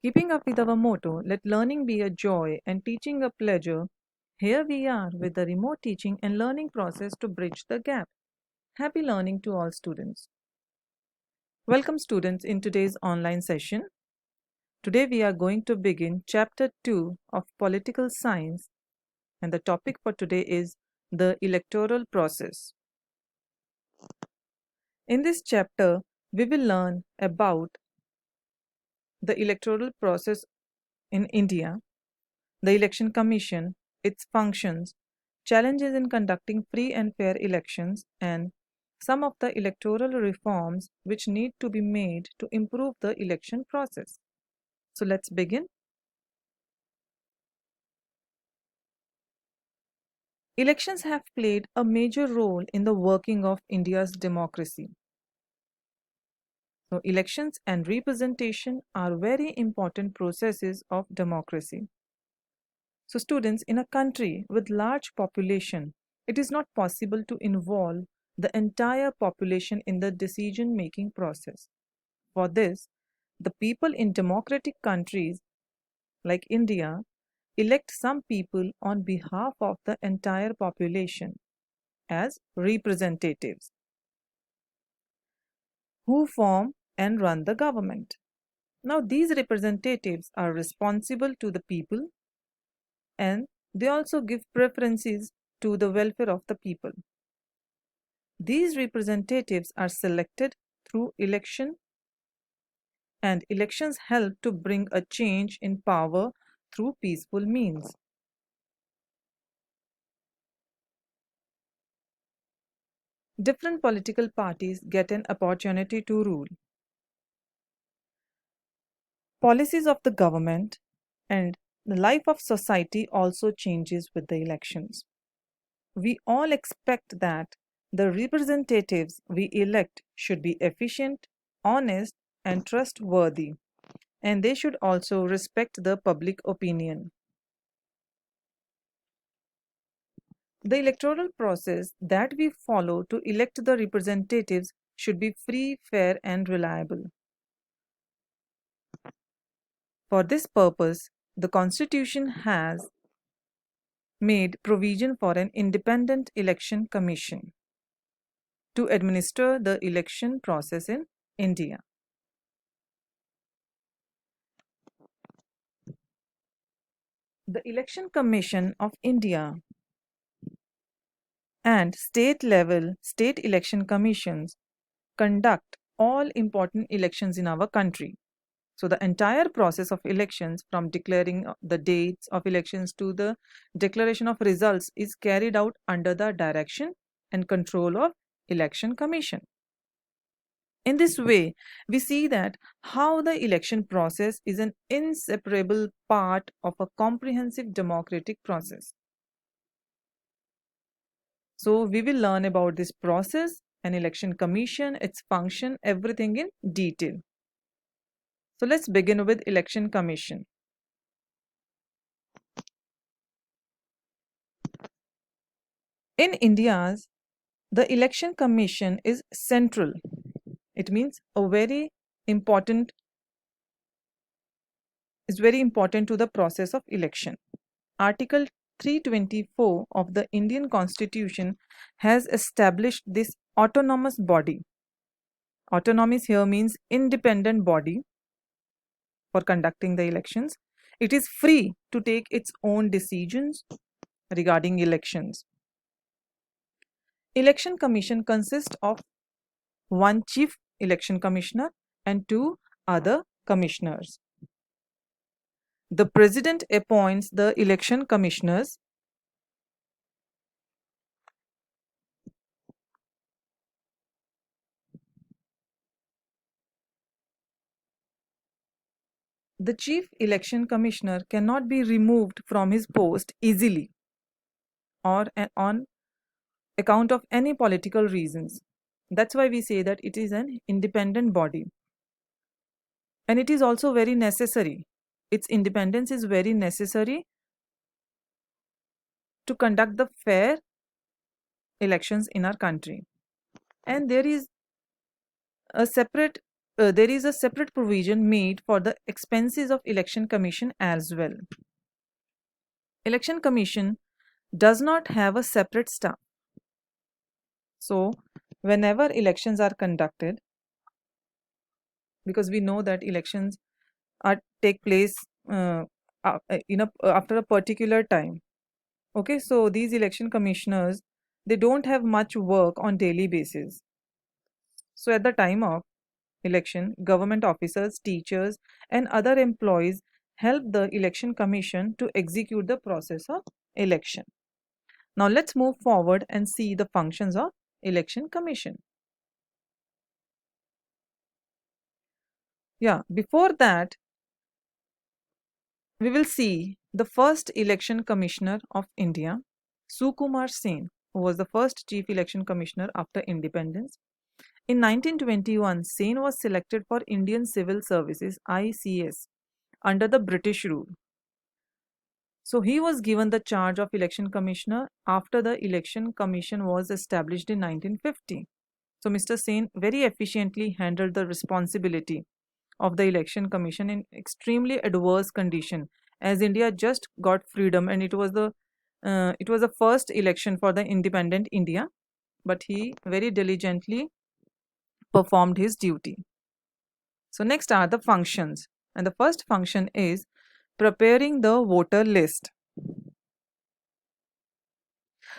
Keeping up with our motto, let learning be a joy and teaching a pleasure, here we are with the remote teaching and learning process to bridge the gap. Happy learning to all students. Welcome students in today's online session. Today we are going to begin chapter 2 of political science, and the topic for today is the electoral process. In this chapter, we will learn about the electoral process in India, the Election Commission, its functions, challenges in conducting free and fair elections, and some of the electoral reforms which need to be made to improve the election process. So let's begin. Elections have played a major role in the working of India's democracy. So elections and representation are very important processes of democracy. So students, in a country with large population, it is not possible to involve the entire population in the decision-making process. For this, the people in democratic countries like India elect some people on behalf of the entire population as representatives who form and run the government. Now, these representatives are responsible to the people and they also give preferences to the welfare of the people. These representatives are selected through election, and elections help to bring a change in power through peaceful means. Different political parties get an opportunity to rule. Policies of the government and the life of society also changes with the elections. We all expect that the representatives we elect should be efficient, honest, and trustworthy, and they should also respect the public opinion. The electoral process that we follow to elect the representatives should be free, fair, and reliable. For this purpose, the Constitution has made provision for an independent election commission to administer the election process in India. The Election Commission of India and state election commissions conduct all important elections in our country. So the entire process of elections, from declaring the dates of elections to the declaration of results, is carried out under the direction and control of Election Commission. In this way, we see that how the election process is an inseparable part of a comprehensive democratic process. So we will learn about this process, an election commission, its function, everything in detail. So let's begin with Election Commission. In India's, the Election Commission is central. It means is very important to the process of election. Article 324 of the Indian Constitution has established this autonomous body. Autonomous here means independent body for conducting the elections. It is free to take its own decisions regarding elections. Election Commission consists of one chief election commissioner and two other commissioners. The president appoints the election commissioners. The chief election commissioner cannot be removed from his post easily or on account of any political reasons. That's why we say that it is an independent body. And it is also very necessary. Its independence is very necessary to conduct the fair elections in our country. And there is a separate there is a separate provision made for the expenses of election commission as well. Election commission does not have a separate staff. So whenever elections are conducted, because we know that elections are take place after a particular time. Okay, so these election commissioners, they don't have much work on daily basis. So at the time of election, government officers, teachers, and other employees help the election commission to execute the process of election. Now let's move forward and see the functions of election commission. Yeah, before that, we will see the first election commissioner of India, Sukumar Sen, who was the first chief election commissioner after independence. In 1921, Sen was selected for Indian Civil Services (ICS) under the British rule. So he was given the charge of election commissioner after the election commission was established in 1950. So Mr. Sen very efficiently handled the responsibility of the election commission in extremely adverse condition, as India just got freedom and it was the first election for the independent India, but he very diligently performed his duty. So next are the functions, and the first function is preparing the voter list.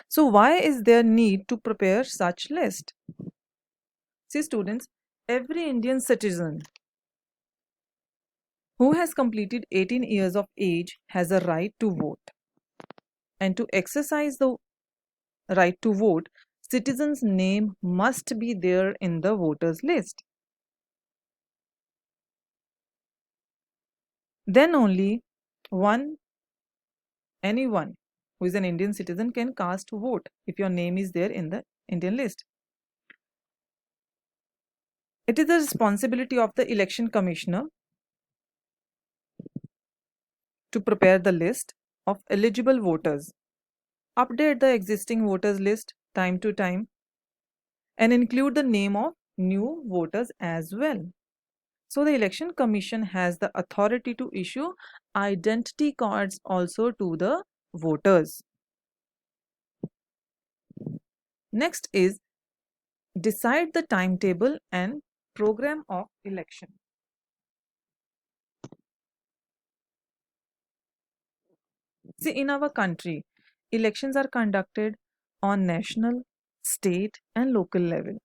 So why is there need to prepare such list? See students, every Indian citizen who has completed 18 years of age has a right to vote. And to exercise the right to vote, citizen's name must be there in the voters list. Then only anyone who is an Indian citizen can cast vote if your name is there in the Indian list. It is the responsibility of the election commissioner to prepare the list of eligible voters, update the existing voters list time to time, and include the name of new voters as well. So the election commission has the authority to issue identity cards also to the voters. Next is decide the timetable and program of election. See, in our country, elections are conducted on national, state, and local level.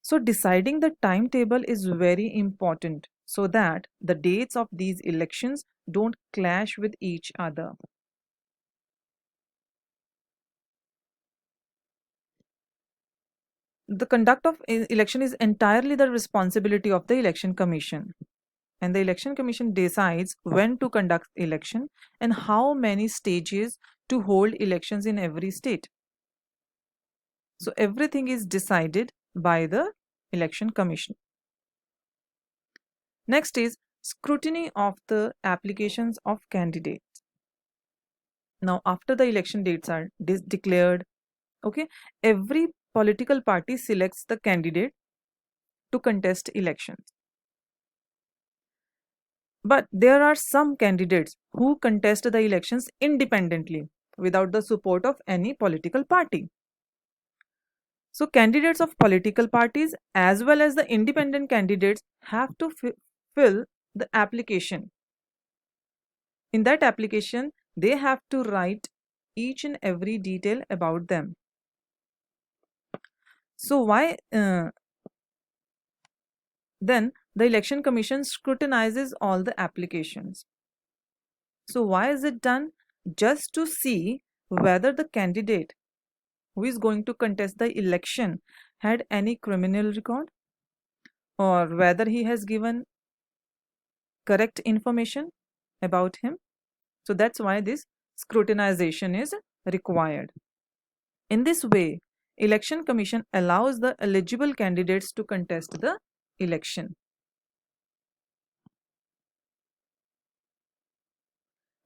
So deciding the timetable is very important so that the dates of these elections don't clash with each other. The conduct of election is entirely the responsibility of the election commission, and the election commission decides when to conduct election and how many stages to hold elections in every state. So everything is decided by the election commission. Next is scrutiny of the applications of candidates. Now after the election dates are declared, okay, every political party selects the candidate to contest elections. But there are some candidates who contest the elections independently without the support of any political party. So candidates of political parties as well as the independent candidates have to fill the application. In that application, they have to write each and every detail about them. So why then the election commission scrutinizes all the applications. So why is it done? Just to see whether the candidate who is going to contest the election had any criminal record, or whether he has given correct information about him. So that's why this scrutinization is required. In this way, election commission allows the eligible candidates to contest the election.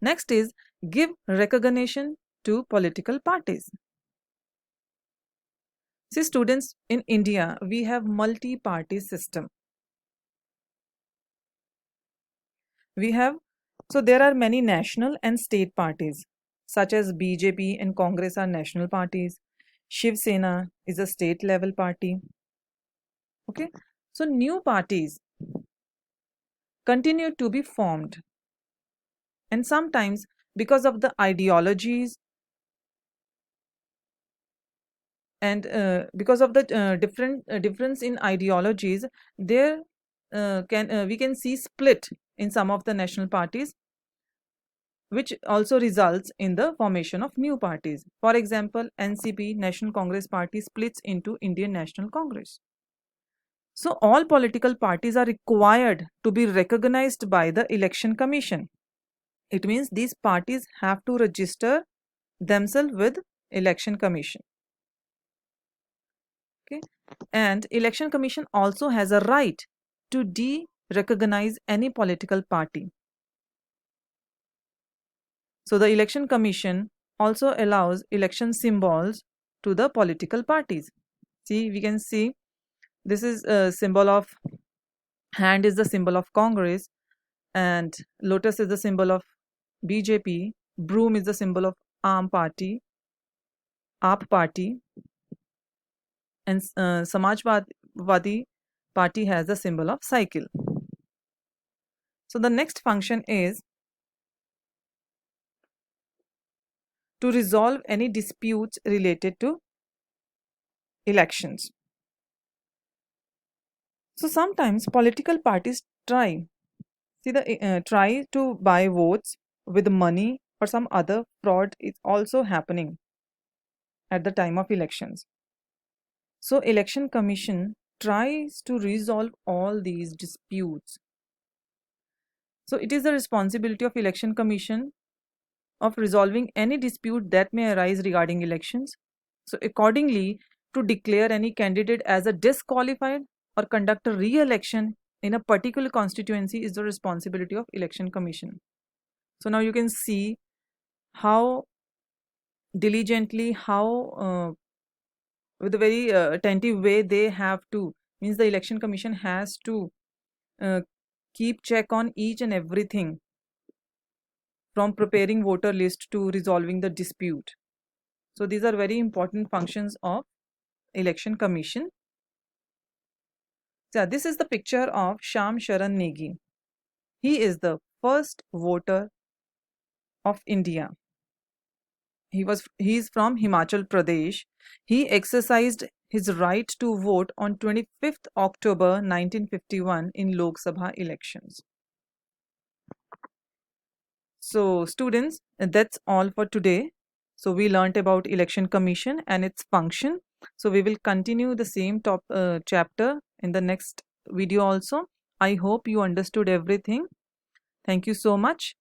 Next is give recognition to political parties. See students, in India, we have multi-party system. we have, so there are many national and state parties, such as BJP and Congress are national parties. Shiv Sena is a state level party. Okay, so new parties continue to be formed, and sometimes because of the ideologies and because of the difference in ideologies, there can we can see split in some of the national parties, which also results in the formation of new parties. For example, NCP, National Congress Party, splits into Indian National Congress. So all political parties are required to be recognized by the Election Commission. It means these parties have to register themselves with Election Commission. Okay, and Election Commission also has a right to de-recognize any political party. So the Election Commission also allows election symbols to the political parties. See, we can see this is a symbol of hand is the symbol of Congress, and lotus is the symbol of BJP, broom is the symbol of Aam Party, AAP Party, and Samajwadi Party has the symbol of cycle. So the next function is to resolve any disputes related to elections. So sometimes political parties try to buy votes with money, or some other fraud is also happening at the time of elections. So Election Commission tries to resolve all these disputes. So it is the responsibility of Election Commission of resolving any dispute that may arise regarding elections. So accordingly, to declare any candidate as a disqualified or conduct a re-election in a particular constituency is the responsibility of Election Commission. So now you can see how diligently, how with a very attentive way they have to, means the Election Commission has to uh, keep check on each and everything, from preparing voter list to resolving the dispute. So these are very important functions of Election Commission. So this is the picture of Shyam Sharan Negi. He is the first voter of India. He is from Himachal Pradesh. He exercised his right to vote on 25th October 1951 in Lok Sabha elections. So students, that's all for today. So we learnt about Election Commission and its function. So we will continue the same chapter in the next video also. I hope you understood everything. Thank you so much.